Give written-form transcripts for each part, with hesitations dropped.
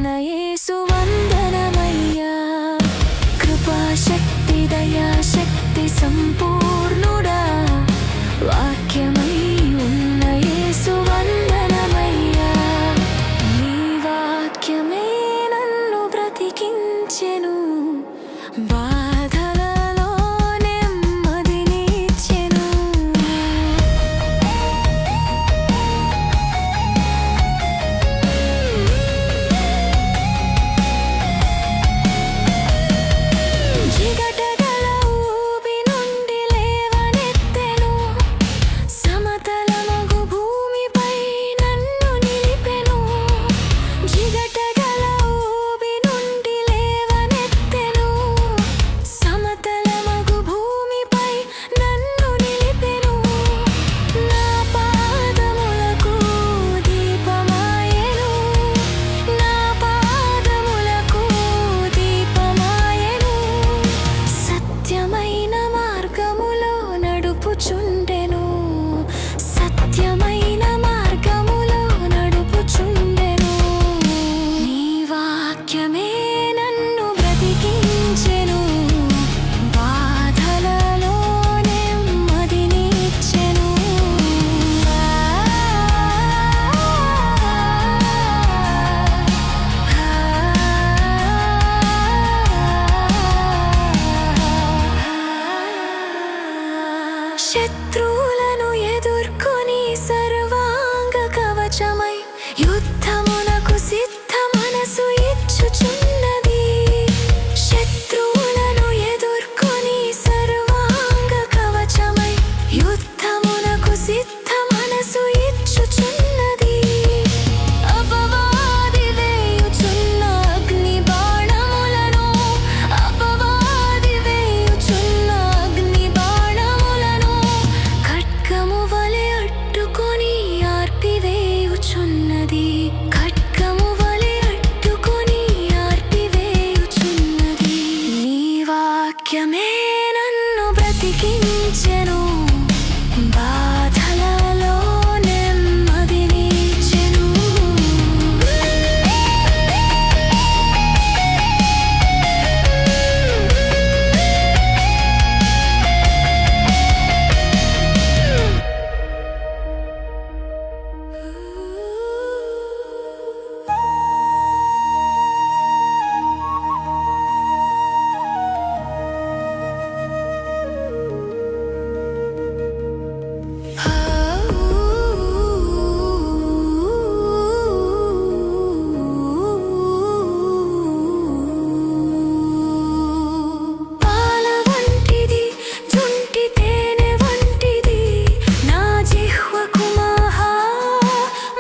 ఉన్న యేసు వందనమయ్యా. కృపాశక్తి దయాశక్తి సంపూర్ణుడా, వాక్యమై ఉన్న యేసు వందనమయ్యా. నీ వాక్యమే నన్ను బ్రతికించెను, బాధలలో నెమ్మదినిచ్చెను. జిగటగల ఊబి నుండి లేవనెత్తెను, సమతలమగు భూమిపై నన్ను నిలిపెను. జిగటగల ఊబి నుండి లేవనెత్తెను, సమతలమగు భూమిపై నన్ను నిలిపెను. నా పాదములకు దీపమాయెను, నా పాదములకు దీపమాయెను. సత్యమైన మార్గములో నడుపుచుండెను, సత్యమైన మార్గములో నడుపుచుండెను. నీ వాక్యమే నన్ను బ్రతికించెను, బాధలలో నెమ్మదినిచ్చెను. శత్రువులను ఎదుర్కొని సర్వాంగ కవచమై యుద్ధమునకు సిద్ధ మనసు ఇచ్చుచున్నది. శత్రువులను ఎదుర్కొని సర్వాంగ కవచమై యుద్ధమునకు సిద్ధ మనసు ఇచ్చుచున్నది. అపవాది వేయుచున్న అగ్ని బాణములను, అపవాది వేయుచున్న అగ్ని బాణములను ఖడ్గము వలె అట్టుకొని ఆర్పివేయుచున్నది, ఖడ్గము వలె అట్టుకొని ఆర్పివేయుచున్నది. నీ వాక్యమే నన్ను బ్రతికించెను, బాధలలో నెమ్మదినిచ్చెను. పాల వంటిది జుంటి తేనె వంటిది నా జిహ్వకు మహా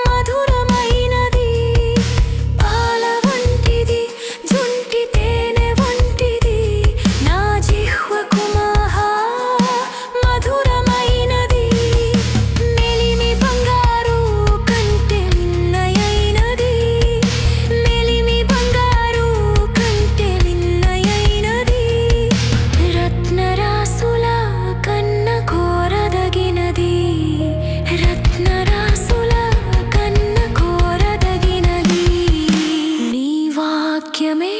మధురమైనది. పాల వంటిది జుంటి తేనె వంటిది నా జిహ్వకు మహా మధురమైనది. మెలిమి బంగారు కంటే మిన్నయైనది, మెలిమి బంగారు కంటే మిన్నయైనది. రత్నరాసుల కన్న కోరదగినది, రత్నరాసుల కన్న కోరదగినది. నీ వాక్యమే